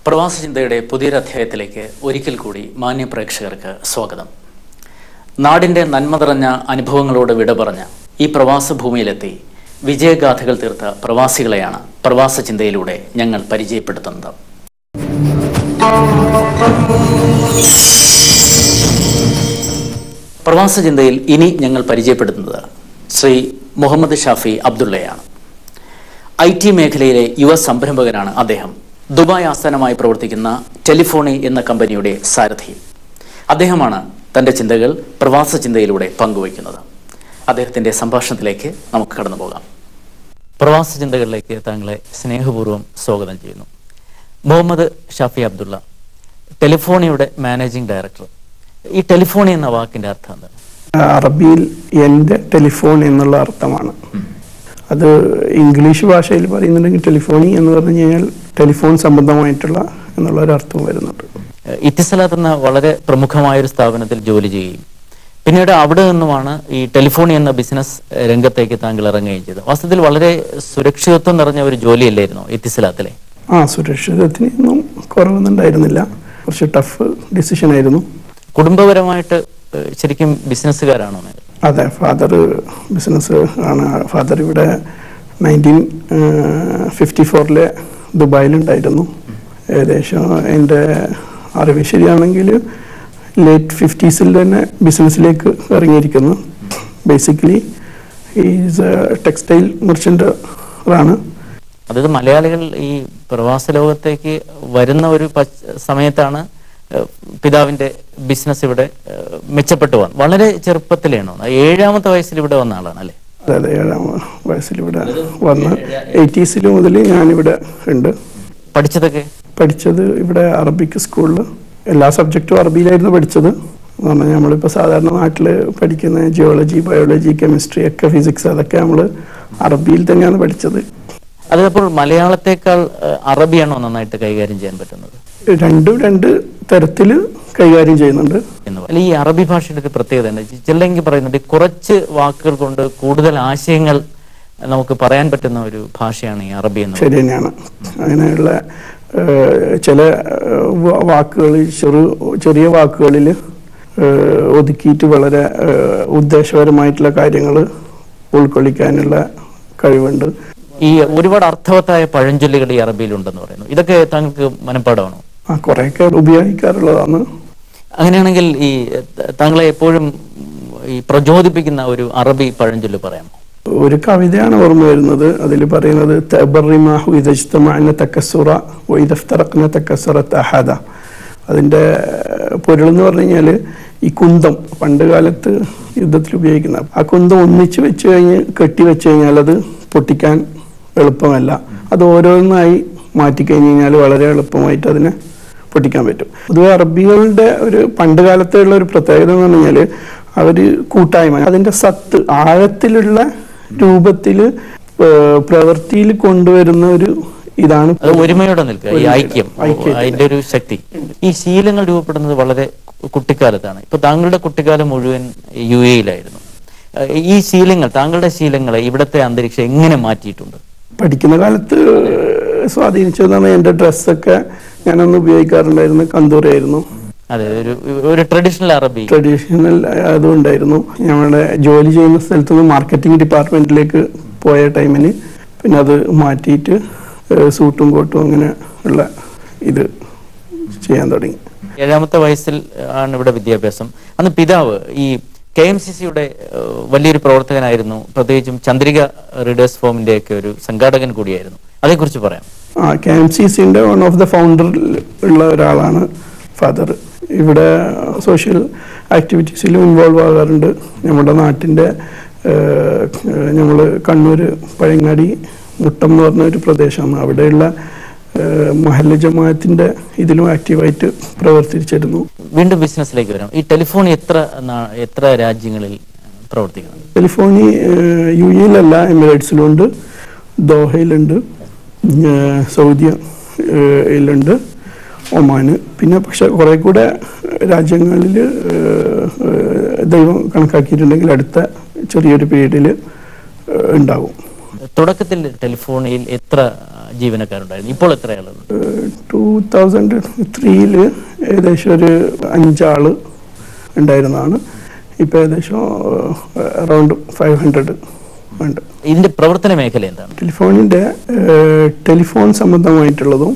പ്രവാസ ചിന്തയുടെ പുതിയൊരു അധ്യായത്തിലേക്ക് ഒരിക്കൽ കൂടി മാന്യ പ്രേക്ഷകർക്ക് സ്വാഗതം. നാടിൻ്റെ നന്മ നിറഞ്ഞ അനുഭവങ്ങളോട് വിട പറഞ്ഞ ഈ പ്രവാസ ഭൂമിയിലെത്തി വിജയഗാഥകൾ തീർത്ത പ്രവാസികളെയാണ് പ്രവാസ ചിന്തയിലൂടെ ഞങ്ങൾ പരിചയപ്പെടുത്തുന്നത്. പ്രവാസ ചിന്തയിൽ ഇനി ഞങ്ങൾ പരിചയപ്പെടുത്തുന്നത് ശ്രീ മുഹമ്മദ് ഷാഫി അബ്ദുള്ളയാണ്. IT മേഖലയിലെ യുവ സംരംഭകനാണ് അദ്ദേഹം. ദുബായ് ആസ്ഥാനമായി പ്രവർത്തിക്കുന്ന ടെലിഫോണി എന്ന കമ്പനിയുടെ സാരഥി. അദ്ദേഹമാണ് തൻ്റെ ചിന്തകൾ പ്രവാസ ചിന്തയിലൂടെ പങ്കുവയ്ക്കുന്നത്. അദ്ദേഹത്തിൻ്റെ സംഭാഷണത്തിലേക്ക് നമുക്ക് കടന്നു പോകാം. പ്രവാസ ചിന്തകളിലേക്ക് താങ്കളെ സ്നേഹപൂർവ്വം സ്വാഗതം ചെയ്യുന്നു. മുഹമ്മദ് ഷാഫി അബ്ദുള്ള, ടെലിഫോണിയുടെ മാനേജിംഗ് ഡയറക്ടർ. ഈ ടെലിഫോണി എന്ന വാക്കിൻ്റെ അർത്ഥം എന്താണ്? അറബിയിൽ എൻ്റെ ടെലിഫോൺ എന്നുള്ള അർത്ഥമാണ്. അത് ഇംഗ്ലീഷ് ഭാഷയിൽ പറയുന്നുണ്ടെങ്കിൽ ടെലിഫോണി എന്ന് പറഞ്ഞു കഴിഞ്ഞാൽ ടെലിഫോൺ സംബന്ധമായിട്ടുള്ള എന്നുള്ളൊരു അർത്ഥം വരുന്നുണ്ട്. ഇത്തിസലാത്ത് എന്ന വളരെ പ്രമുഖമായൊരു സ്ഥാപനത്തിൽ ജോലി ചെയ്യുകയും പിന്നീട് അവിടെ നിന്നുമാണ് ഈ ടെലിഫോണി എന്ന ബിസിനസ് രംഗത്തേക്ക് താങ്കൾ ഇറങ്ങുകയും ചെയ്തത്. വാസ്തവത്തിൽ വളരെ സുരക്ഷിതത്വം നിറഞ്ഞ ഒരു ജോലിയല്ലായിരുന്നു ഇത്തിസലാത്തിലെ? സുരക്ഷിതത്തിനൊന്നും കുറവൊന്നുണ്ടായിരുന്നില്ല. കുറച്ച് ടഫ് ഡിസിഷൻ ആയിരുന്നു. കുടുംബപരമായിട്ട് ശരിക്കും ബിസിനസ്സുകാരാണോ? അതെ, ഫാദർ ബിസിനസ് ആണ്. ഫാദർ ഇവിടെ 1954 ദുബായിലുണ്ടായിരുന്നു. ഏകദേശം എൻ്റെ അറിവ് ശരിയാണെങ്കിൽ ലേറ്റ് 50s തന്നെ ബിസിനസ്സിലേക്ക് ഇറങ്ങിയിരിക്കുന്നു. Basically is a textile merchant ആണ്. അതായത് മലയാളികൾ ഈ പ്രവാസ ലോകത്തേക്ക് വരുന്ന ഒരു സമയത്താണ് പിതാവിൻ്റെ ബിസിനസ് ഇവിടെ മെച്ചപ്പെട്ടു വന്നു. വളരെ ചെറുപ്പത്തിലാണോ? 7ാമത്തെ വയസ്സിൽ ഇവിടെ വന്ന ആളാണ് അല്ലേ? അതെ, 7ാം വയസ്സിൽ ഇവിടെ വന്ന് 80s മുതൽ ഞാനിവിടെ ഉണ്ട്. പഠിച്ചത് ഇവിടെ അറബിക് സ്കൂളിൽ. എല്ലാ സബ്ജക്റ്റും അറബിയിലായിരുന്നു പഠിച്ചത്. നമ്മളിപ്പോൾ സാധാരണ നാട്ടിൽ പഠിക്കുന്ന ജിയോളജി, ബയോളജി, കെമിസ്ട്രി ഒക്കെ, ഫിസിക്സ്, അതൊക്കെ നമ്മൾ അറബിയിൽ തന്നെയാണ് പഠിച്ചത്. അതപ്പോൾ മലയാളത്തെക്കാൾ അറബിയാണോ നന്നായിട്ട് കൈകാര്യം ചെയ്യാൻ പറ്റുന്നത്? രണ്ട് തരത്തിൽ കൈകാര്യം ചെയ്യുന്നുണ്ട്. ഈ അറബി ഭാഷയുടെ ഒരു പ്രത്യേകത ഉണ്ട്. ചില്ലെങ്കിൽ പറയുന്നുണ്ട് കുറച്ച് വാക്കുകൾ കൊണ്ട് കൂടുതൽ ആശയങ്ങൾ നമുക്ക് പറയാൻ പറ്റുന്ന ഒരു ഭാഷയാണ് ഈ അറബി എന്ന്. ശരി തന്നെയാണ്. അങ്ങനെയുള്ള ചില വാക്കുകൾ ചെറിയ വാക്കുകളിൽ ഒതുക്കിയിട്ട് വളരെ ഉദ്ദേശപരമായിട്ടുള്ള കാര്യങ്ങൾ ഉൾക്കൊള്ളിക്കാനുള്ള കഴിവുണ്ട്. ഈ ഒരുപാട് അർത്ഥവത്തായ പഴഞ്ചൊല്ലുകൾ ഈ അറബിയിലുണ്ടെന്ന് പറയുന്നു. ഇതൊക്കെ താങ്കൾക്ക് മനഃപ്പാടമാണോ? കുറെയൊക്കെ ഉപയോഗിക്കാറുള്ളതാണ്. അങ്ങനെയാണെങ്കിൽ ഈ താങ്കളെ എപ്പോഴും ഈ പ്രചോദിപ്പിക്കുന്ന ഒരു അറബി പഴഞ്ചൊല്ല് പറയാമോ? ഒരു കവിതയാണ് ഓർമ്മ വരുന്നത്. അതിൽ പറയുന്നത് അതിൻ്റെ പൊരുളെന്ന് പറഞ്ഞു കഴിഞ്ഞാൽ ഈ കുന്തം, പണ്ട് കാലത്ത് യുദ്ധത്തിൽ ഉപയോഗിക്കുന്ന ആ കുന്തം ഒന്നിച്ച് വെച്ച് കഴിഞ്ഞ് കെട്ടിവെച്ച് കഴിഞ്ഞാൽ അത് പൊട്ടിക്കാൻ എളുപ്പമല്ല. അത് ഓരോന്നായി മാറ്റിക്കഴിഞ്ഞ് കഴിഞ്ഞാൽ വളരെ എളുപ്പമായിട്ട് അതിനെ പൊട്ടിക്കാൻ പറ്റും. പൊതുവെ അറബികളുടെ ഒരു പണ്ട് കാലത്തുള്ള ഒരു പ്രത്യേകത എന്ന് പറഞ്ഞു കഴിഞ്ഞാൽ അവർ കൂട്ടായ്മ, അതിൻ്റെ സത്ത് ആഴത്തിലുള്ള രൂപത്തിൽ പ്രവൃത്തിയിൽ കൊണ്ടുവരുന്ന ഒരു ഇതാണ് ഒരുമയോടെ നിൽക്കുക, ഈ ഐക്യം, അതിന്റെ ഒരു ശക്തി. ഈ ശീലങ്ങൾ രൂപപ്പെടുന്നത് വളരെ കുട്ടിക്കാലത്താണ്. ഇപ്പൊ താങ്കളുടെ കുട്ടിക്കാലം മുഴുവൻ UAE-ലായിരുന്നു. ഈ ശീലങ്ങൾ, താങ്കളുടെ ശീലങ്ങളെ ഇവിടുത്തെ അന്തരീക്ഷം എങ്ങനെ മാറ്റിയിട്ടുണ്ട്? പഠിക്കുന്ന കാലത്ത് സ്വാധീനിച്ചതാണ്. എൻ്റെ ഡ്രസ്സൊക്കെ ഞാനൊന്ന് ഉപയോഗിക്കാറുണ്ടായിരുന്നു കന്തൂറയായിരുന്നു. അതെ, ഒരു ട്രഡീഷണൽ അതുണ്ടായിരുന്നു. ഞങ്ങളുടെ ജോലി ചെയ്യുന്ന സ്ഥലത്ത് നിന്ന് മാർക്കറ്റിംഗ് ഡിപ്പാർട്ട്മെന്റിലേക്ക് പോയ ടൈമിന് പിന്നെ അത് മാറ്റിയിട്ട് സൂട്ടും കോട്ടും അങ്ങനെ ഉള്ള ഇത് ചെയ്യാൻ തുടങ്ങി. 7ാമത്തെ വയസ്സിൽ ആണ് ഇവിടെ വിദ്യാഭ്യാസം. അന്ന് പിതാവ് ഈ KMCC-യുടെ വലിയൊരു പ്രവർത്തകനായിരുന്നു. പ്രത്യേകിച്ചും ചന്ദ്രിക റീഡേഴ്സ് ഫോമിന്റെ ഒക്കെ ഒരു സംഘാടകൻ കൂടിയായിരുന്നു. അതേക്കുറിച്ച് പറയാം. KMCC-ന്റെ വൺ ഓഫ് ദ ഫൗണ്ടർ ഉള്ള ഒരാളാണ് ഫാദർ. ഇവിടെ സോഷ്യൽ ആക്ടിവിറ്റീസിലും ഇൻവോൾവ് ആകാറുണ്ട്. നമ്മുടെ നാട്ടിൻ്റെ നമ്മൾ കണ്ണൂർ പഴയങ്ങാടി മുട്ടം എന്ന് പറഞ്ഞ ഒരു പ്രദേശമാണ്. അവിടെയുള്ള മഹല്ല ജമാഅത്തിന്റെ ഇതിലും ആക്റ്റീവായിട്ട് പ്രവർത്തിച്ചിരുന്നു. വീണ്ടും ബിസിനസ്സിലേക്ക് വരാം. ഈ ടെലിഫോണി എത്ര രാജ്യങ്ങളിൽ പ്രവർത്തിക്കുന്നു? ടെലിഫോണി UAE-ലല്ല, എമിറേറ്റ്സിലുണ്ട്, ദോഹയിലുണ്ട്, സൗദിയിലുണ്ട്, ഒമാന്, പിന്നെ പക്ഷെ കുറെ കൂടെ രാജ്യങ്ങളിൽ ദൈവം കണക്കാക്കിയിട്ടുണ്ടെങ്കിൽ അടുത്ത ചെറിയൊരു പീരീഡിൽ ഉണ്ടാകും. തുടക്കത്തിൽ ടെലിഫോണിൽ എത്ര ജീവനക്കാരുണ്ടായിരുന്നു? ഇപ്പോൾ എത്ര ആളുണ്ട്? 2003 ഏകദേശം ഒരു 5 ആള് ഉണ്ടായിരുന്നതാണ്. ഇപ്പോൾ ഏകദേശം അറൗണ്ട് 500 ഉണ്ട്. ഇതിന്റെ പ്രവർത്തന മേഖല എന്താണ്? ടെലിഫോണിന്റെ ടെലിഫോൺ സംബന്ധമായിട്ടുള്ളതും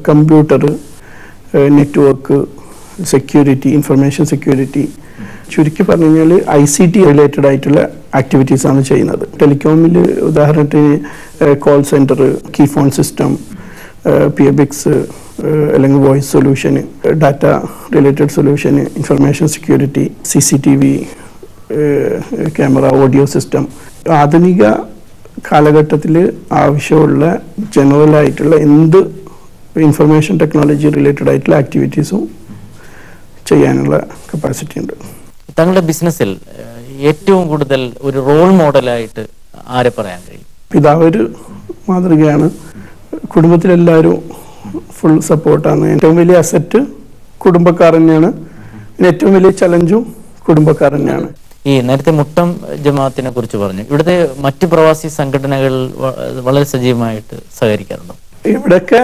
computer, network, security, information security, ചുരുക്കി പറഞ്ഞു കഴിഞ്ഞാൽ ICT റിലേറ്റഡ് ആയിട്ടുള്ള ആക്ടിവിറ്റീസ് ആണ് ചെയ്യുന്നത്. ടെലികോമിൽ ഉദാഹരണത്തിന് call centre, key phone system, PBX അല്ലെങ്കിൽ voice solution, data related solution, information security, CCTV camera, audio system, ആധുനിക കാലഘട്ടത്തിൽ ആവശ്യമുള്ള ജനറൽ ആയിട്ടുള്ള എന്ത് ഇൻഫർമേഷൻ ടെക്നോളജി റിലേറ്റഡ് ആയിട്ടുള്ള ആക്ടിവിറ്റീസും ചെയ്യാനുള്ള കപ്പാസിറ്റി ഉണ്ട്. തങ്ങളുടെ ബിസിനസ്സിൽ ഏറ്റവും കൂടുതൽ ഒരു റോൾ മോഡലായിട്ട് ആരെ പറയാൻ കഴിയും? പിതാവ് ഒരു മാതൃകയാണ്. കുടുംബത്തിലെല്ലാവരും ഫുൾ സപ്പോർട്ടാണ്. ഏറ്റവും വലിയ അസറ്റ് കുടുംബക്കാർ തന്നെയാണ്. ഏറ്റവും വലിയ ചലഞ്ചും കുടുംബക്കാർ തന്നെയാണ്. ഈ നേരത്തെ മുട്ടം ജമാഅത്തിനെ കുറിച്ച് പറഞ്ഞു. ഇവിടുത്തെ മറ്റ് പ്രവാസി സംഘടനകൾ വളരെ സജീവമായിട്ട് സഹകരിക്കാറുണ്ടോ? ഇവിടെയൊക്കെ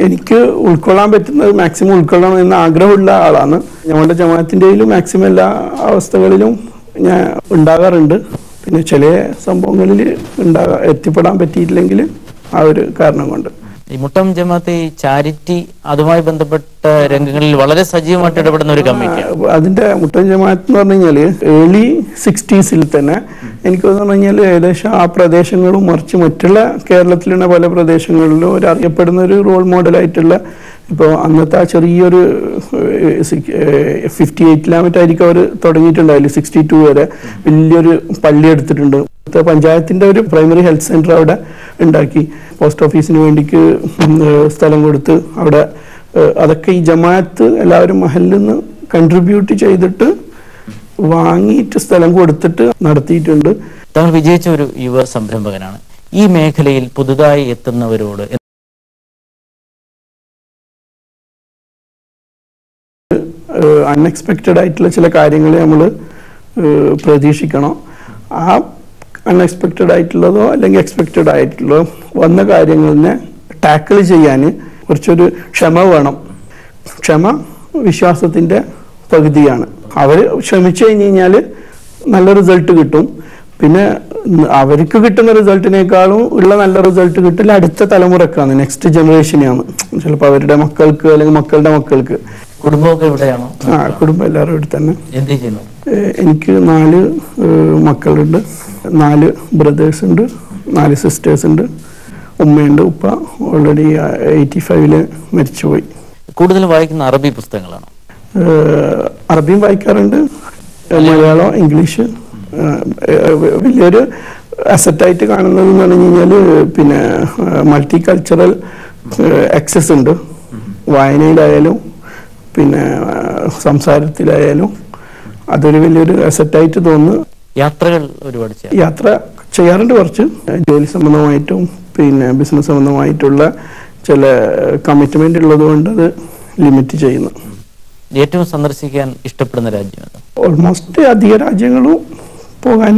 എനിക്ക് ഉൾക്കൊള്ളാൻ പറ്റുന്നത് മാക്സിമം ഉൾക്കൊള്ളണം എന്ന ആഗ്രഹമുള്ള ആളാണ്. ഞങ്ങളുടെ ജമാഅത്തിൻ്റെയിലും മാക്സിമം എല്ലാ അവസ്ഥകളിലും ഞാൻ ഉണ്ടാകാറുണ്ട്. പിന്നെ ചില സംഭവങ്ങളിൽ എത്തിപ്പെടാൻ പറ്റിയിട്ടില്ലെങ്കിൽ ആ ഒരു കാരണം കൊണ്ട്. ഈ മുട്ടം ജമാഅത്ത് ഈ ചാരിറ്റി അതുമായി ബന്ധപ്പെട്ട രംഗങ്ങളിൽ വളരെ സജീവമായിട്ട് ഇടപെടുന്ന ഒരു കമ്മിറ്റിയാണ്. അതിന്റെ മുട്ടം ജമാഅത്ത് എന്ന് പറഞ്ഞു കഴിഞ്ഞാൽ ഏർലി 60s തന്നെ എനിക്ക് പറഞ്ഞു കഴിഞ്ഞാൽ ഏകദേശം ആ പ്രദേശങ്ങളും മറിച്ച് മറ്റുള്ള കേരളത്തിലുള്ള പല പ്രദേശങ്ങളിലും ഒരു അറിയപ്പെടുന്ന ഒരു റോൾ മോഡലായിട്ടുള്ള, ഇപ്പോൾ അന്നത്തെ ആ ചെറിയൊരു 58 മറ്റായിരിക്കും അവർ തുടങ്ങിയിട്ടുണ്ടായില്ല, 62 വരെ വലിയൊരു പള്ളി എടുത്തിട്ടുണ്ട്. പഞ്ചായത്തിന്റെ ഒരു പ്രൈമറി ഹെൽത്ത് സെന്റർ അവിടെ ഉണ്ടാക്കി, പോസ്റ്റ് ഓഫീസിന് വേണ്ടിക്ക് സ്ഥലം കൊടുത്ത് അവിടെ അതൊക്കെ ഈ ജമാഅത്ത് എല്ലാവരും മഹലിൽ നിന്ന് കൺട്രിബ്യൂട്ട് ചെയ്തിട്ട് വാങ്ങിയിട്ട് സ്ഥലം കൊടുത്തിട്ട് നടത്തിയിട്ടുണ്ട്. താങ്കൾ വിജയിച്ച ഒരു യുവ സംരംഭകനാണ്. ഈ മേഖലയിൽ പുതുതായി എത്തുന്നവരോട് അൺഎക്സ്പെക്റ്റഡ് ആയിട്ടുള്ള ചില കാര്യങ്ങൾ നമ്മൾ പ്രതീക്ഷിക്കണം. ആ അൺഎക്സ്പെക്റ്റഡ് ആയിട്ടുള്ളതോ അല്ലെങ്കിൽ എക്സ്പെക്റ്റഡ് ആയിട്ടുള്ളതോ വന്ന കാര്യങ്ങളിനെ ടാക്കിൾ ചെയ്യാൻ കുറച്ചൊരു ക്ഷമ വേണം. ക്ഷമ വിശ്വാസത്തിൻ്റെ പകുതിയാണ്. അവർ ശ്രമിച്ചു കഴിഞ്ഞ് കഴിഞ്ഞാൽ നല്ല റിസൾട്ട് കിട്ടും. പിന്നെ അവർക്ക് കിട്ടുന്ന റിസൾട്ടിനേക്കാളും ഉള്ള നല്ല റിസൾട്ട് കിട്ടില്ല അടുത്ത തലമുറക്കാണ്, നെക്സ്റ്റ് ജനറേഷനാണ്. ചിലപ്പോൾ അവരുടെ മക്കൾക്ക് അല്ലെങ്കിൽ മക്കളുടെ മക്കൾക്ക്. കുടുംബമൊക്കെ എവിടെയാണോ? കുടുംബം എല്ലാവരും ഇവിടെ തന്നെ. എന്ത് ചെയ്യുന്നു? എനിക്ക് 4 മക്കളുണ്ട്, 4 ബ്രദേഴ്സ് ഉണ്ട്, 4 സിസ്റ്റേഴ്സ് ഉണ്ട്, ഉമ്മയുണ്ട്. ഉപ്പ ഓൾറെഡി 85 മരിച്ചുപോയി. കൂടുതലും വായിക്കുന്ന അറബി പുസ്തകങ്ങളാണ്? അറബിയും വായിക്കാറുണ്ട്, മലയാളം, ഇംഗ്ലീഷ്. വലിയൊരു അസറ്റായിട്ട് കാണുന്നത് എന്ന് പറഞ്ഞു കഴിഞ്ഞാൽ പിന്നെ മൾട്ടി കൾച്ചറൽ ആക്സസ് ഉണ്ട്. വായനയിലായാലും പിന്നെ സംസാരത്തിലായാലും അതൊരു വലിയൊരു അസറ്റായിട്ട് തോന്നുന്നു. യാത്രകൾ ഒരുപാട് യാത്ര ചെയ്യാറുണ്ട്, കുറച്ച് ജോലി സംബന്ധമായിട്ടും പിന്നെ ബിസിനസ് സംബന്ധമായിട്ടുള്ള ചില കമ്മിറ്റ്മെന്റ് ഉള്ളത് കൊണ്ട് അത് ലിമിറ്റ് ചെയ്യുന്നു. ഏറ്റവും സന്ദർശിക്കാൻ ഇഷ്ടപ്പെടുന്ന രാജ്യം? ഓൾമോസ്റ്റ് അധിക രാജ്യങ്ങളും പോകാൻ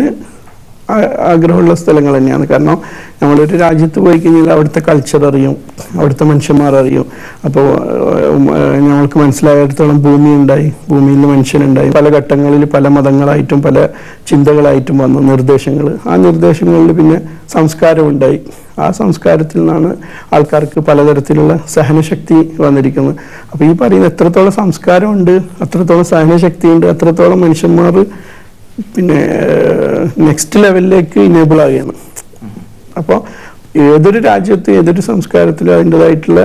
ആഗ്രഹമുള്ള സ്ഥലങ്ങൾ തന്നെയാണ്. കാരണം നമ്മളൊരു രാജ്യത്ത് പോയി കഴിഞ്ഞാൽ അവിടുത്തെ കൾച്ചർ അറിയും, അവിടുത്തെ മനുഷ്യന്മാർ അറിയും. അപ്പോൾ ഞങ്ങൾക്ക് മനസ്സിലായിടത്തോളം ഭൂമി ഉണ്ടായി, ഭൂമിയിൽ മനുഷ്യനുണ്ടായി, പല ഘട്ടങ്ങളിൽ പല മതങ്ങളായിട്ടും പല ചിന്തകളായിട്ടും വന്ന നിർദ്ദേശങ്ങൾ. ആ നിർദ്ദേശങ്ങളിൽ പിന്നെ സംസ്കാരം ഉണ്ടായി. ആ സംസ്കാരത്തിൽ നിന്നാണ് ആൾക്കാർക്ക് പലതരത്തിലുള്ള സഹനശക്തി വന്നിരിക്കുന്നത്. അപ്പോൾ ഈ പറയുന്ന എത്രത്തോളം സംസ്കാരമുണ്ട്, അത്രത്തോളം സഹനശക്തിയുണ്ട്, അത്രത്തോളം മനുഷ്യന്മാർ പിന്നെ നെക്സ്റ്റ് ലെവലിലേക്ക് ഇനേബിൾ ആവുകയാണ്. അപ്പോൾ ഏതൊരു രാജ്യത്ത് ഏതൊരു സംസ്കാരത്തിലും അതിൻ്റെതായിട്ടുള്ള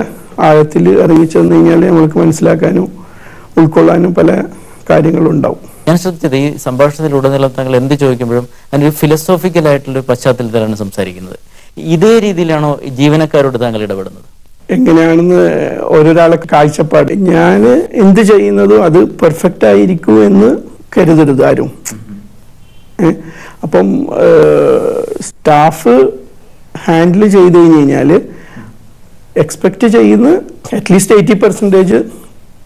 ആഴത്തിൽ ഇറങ്ങിച്ചെന്ന് കഴിഞ്ഞാൽ നമ്മൾക്ക് മനസ്സിലാക്കാനും ഉൾക്കൊള്ളാനും പല കാര്യങ്ങളും ഉണ്ടാവും. ഞാൻ ശ്രദ്ധിച്ചത് ഈ സംഭാഷണത്തിലുടനീളം താങ്കൾ എന്ത് ചോദിക്കുമ്പോഴും അതിനൊരു ഫിലോസോഫിക്കലായിട്ടുള്ളൊരു പശ്ചാത്തലത്തിലാണ് സംസാരിക്കുന്നത്. ഇതേ രീതിയിലാണോ ജീവനക്കാരോട് താങ്കൾ ഇടപെടുന്നത്? എങ്ങനെയാണെന്ന് ഓരോരാളെ കാഴ്ചപ്പാട്. ഞാൻ എന്ത് ചെയ്യുന്നതും അത് പെർഫെക്റ്റ് ആയിരിക്കൂ എന്ന് കരുതരുത് ആരും. അപ്പം സ്റ്റാഫ് ഹാൻഡിൽ ചെയ്ത് കഴിഞ്ഞ് കഴിഞ്ഞാൽ എക്സ്പെക്റ്റ് ചെയ്യുന്ന at least 80%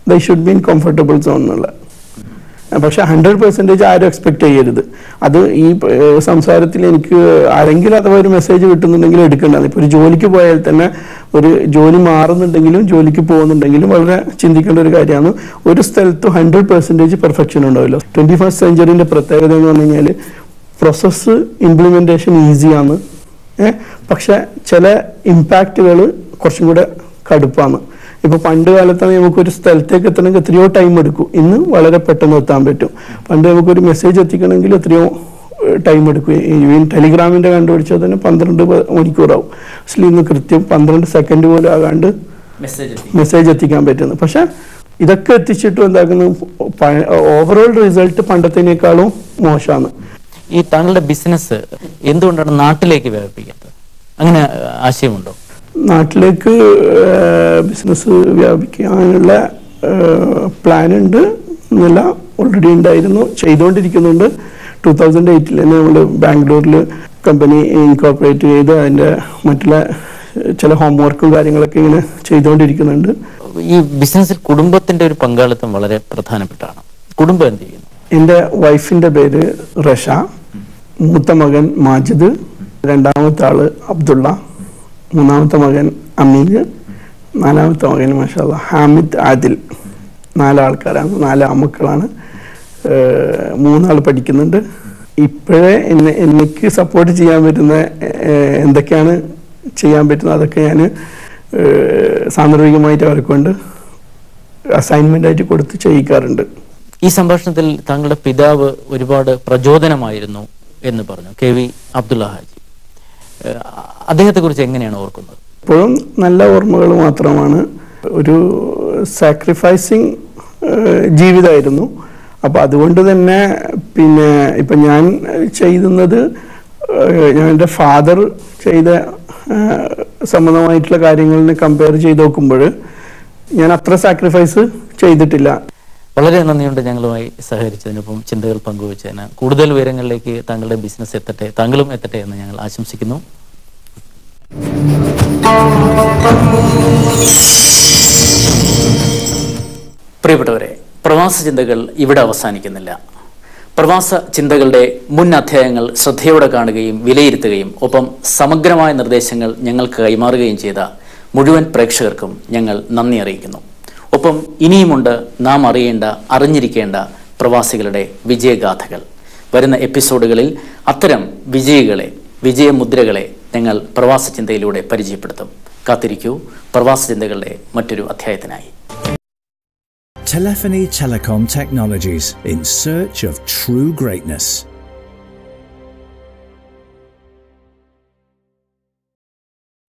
they should be in comfortable zone എന്നുള്ള. പക്ഷെ 100% ആരും എക്സ്പെക്ട് ചെയ്യരുത്. അത് ഈ സംസാരത്തിൽ എനിക്ക് ആരെങ്കിലും അഥവാ ഒരു മെസ്സേജ് കിട്ടുന്നുണ്ടെങ്കിലും എടുക്കേണ്ടത്. ഇപ്പോൾ ഒരു ജോലിക്ക് പോയാൽ തന്നെ ഒരു ജോലി മാറുന്നുണ്ടെങ്കിലും ജോലിക്ക് പോകുന്നുണ്ടെങ്കിലും വളരെ ചിന്തിക്കേണ്ട ഒരു കാര്യമാണ്. ഒരു സ്ഥലത്ത് 100% പെർഫെക്ഷൻ ഉണ്ടാവില്ല. 21st സെഞ്ച്വറിൻ്റെ പ്രത്യേകത എന്ന് പറഞ്ഞു കഴിഞ്ഞാൽ പ്രോസസ്സ് ഇംപ്ലിമെൻറ്റേഷൻ ഈസിയാണ്, പക്ഷെ ചില ഇമ്പാക്റ്റുകൾ കുറച്ചും കൂടെ കടുപ്പാണ്. ഇപ്പോൾ പണ്ട് കാലത്താണ് നമുക്കൊരു സ്ഥലത്തേക്ക് എത്തണമെങ്കിൽ എത്രയോ ടൈം എടുക്കും. ഇന്ന് വളരെ പെട്ടെന്ന് എത്താൻ പറ്റും. പണ്ട് നമുക്കൊരു മെസ്സേജ് എത്തിക്കണമെങ്കിൽ എത്രയോ ടൈം എടുക്കും. ഈവൻ ടെലിഗ്രാമിൻ്റെ കണ്ടുപിടിച്ചാൽ തന്നെ 12 മണിക്കൂറാവും. പക്ഷേ ഇന്ന് കൃത്യം 12 സെക്കൻഡ് പോലും ആകാണ്ട് മെസ്സേജ് എത്തിക്കാൻ പറ്റുന്നു. പക്ഷെ ഇതൊക്കെ എത്തിച്ചിട്ടും എന്താക്കുന്നു, ഓവറോൾ റിസൾട്ട് പണ്ടത്തേക്കാളും മോശമാണ്. ഈ താങ്കളുടെ ബിസിനസ് എന്തുകൊണ്ടാണ് നാട്ടിലേക്ക് വ്യാപിപ്പിക്കുന്നത്? അങ്ങനെ ആശയമുണ്ടോ? നാട്ടിലേക്ക് ബിസിനസ് വ്യാപിക്കാനുള്ള പ്ലാൻ ഉണ്ട് എന്നല്ല, ഓൾറെഡി ഉണ്ടായിരുന്നു, ചെയ്തുകൊണ്ടിരിക്കുന്നുണ്ട്. 2008 തന്നെ നമ്മൾ ബാംഗ്ലൂരിൽ കമ്പനി ഇൻകോർപ്പറേറ്റ് ചെയ്ത് അതിൻ്റെ മറ്റുള്ള ചില ഹോംവർക്കും കാര്യങ്ങളൊക്കെ ഇങ്ങനെ ചെയ്തുകൊണ്ടിരിക്കുന്നുണ്ട്. ഈ ബിസിനസ്സിൽ കുടുംബത്തിൻ്റെ ഒരു പങ്കാളിത്തം വളരെ പ്രധാനപ്പെട്ടാണ്. കുടുംബം എന്ത് ചെയ്യുന്നു? എൻ്റെ വൈഫിൻ്റെ പേര് റഷ, മൂത്ത മകൻ മാജിദ്, രണ്ടാമത്തെ ആള് അബ്ദുള്ള, മൂന്നാമത്തെ മകൻ അമീൻ, നാലാമത്തെ മകൻ മാഷാ ഹാമിദ്, ആദിൽ. 4 ആൾക്കാരാണ്, 4 ആമക്കളാണ്. 3 ആൾ പഠിക്കുന്നുണ്ട്. ഇപ്പോഴേ എനിക്ക് സപ്പോർട്ട് ചെയ്യാൻ പറ്റുന്ന എന്തൊക്കെയാണ് ചെയ്യാൻ പറ്റുന്നത് അതൊക്കെ ഞാൻ സാന്ദർഭികമായിട്ട് അവരെ കൊണ്ട് അസൈൻമെൻ്റായിട്ട് കൊടുത്ത് ചെയ്യിക്കാറുണ്ട്. ഈ സംഭാഷണത്തിൽ താങ്കളുടെ പിതാവ് ഒരുപാട് പ്രചോദനമായിരുന്നു എന്ന് പറഞ്ഞു, KV അബ്ദുള്ള ഹാജി. അദ്ദേഹത്തെക്കുറിച്ച് എങ്ങനെയാണ് ഓർക്കുന്നത്? ഇപ്പോഴും നല്ല ഓർമ്മകൾ മാത്രമാണ്. ഒരു സാക്രിഫൈസിങ് ജീവിതമായിരുന്നു. അപ്പോൾ അതുകൊണ്ട് തന്നെ പിന്നെ ഇപ്പം ഞാൻ ചെയ്യുന്നത് ഞാൻ എൻ്റെ ഫാദർ ചെയ്ത സംബന്ധമായിട്ടുള്ള കാര്യങ്ങളിനെ കമ്പയർ ചെയ്ത് നോക്കുമ്പോൾ ഞാൻ അത്ര സാക്രിഫൈസ് ചെയ്തിട്ടില്ല. വളരെ നന്ദിയുണ്ട് ഞങ്ങളുമായി സഹകരിച്ചതിനൊപ്പം ചിന്തകൾ പങ്കുവച്ചതിന്. കൂടുതൽ ഉയരങ്ങളിലേക്ക് താങ്കളുടെ ബിസിനസ് എത്തട്ടെ, താങ്കളും എത്തട്ടെ എന്ന് ഞങ്ങൾ ആശംസിക്കുന്നു. പ്രിയപ്പെട്ടവരെ, പ്രവാസ ചിന്തകൾ ഇവിടെ അവസാനിക്കുന്നില്ല. പ്രവാസ ചിന്തകളുടെ മുൻ അധ്യായങ്ങൾ ശ്രദ്ധയോടെ കാണുകയും വിലയിരുത്തുകയും ഒപ്പം സമഗ്രമായ നിർദ്ദേശങ്ങൾ ഞങ്ങൾക്ക് കൈമാറുകയും ചെയ്ത മുഴുവൻ പ്രേക്ഷകർക്കും ഞങ്ങൾ നന്ദി അറിയിക്കുന്നു. ഒപ്പം ഇനിയുമുണ്ട് നാം അറിയേണ്ട, അറിഞ്ഞിരിക്കേണ്ട പ്രവാസികളുടെ വിജയഗാഥകൾ. വരുന്ന എപ്പിസോഡുകളിൽ അത്തരം വിജയികളെ, വിജയമുദ്രകളെ ഞങ്ങൾ പ്രവാസ ചിന്തയിലൂടെ പരിചയപ്പെടുത്തും. കാത്തിരിക്കൂ പ്രവാസ ചിന്തകളുടെ മറ്റൊരു അധ്യായത്തിനായി. Telephony Telecom Technologies, in search of true greatness.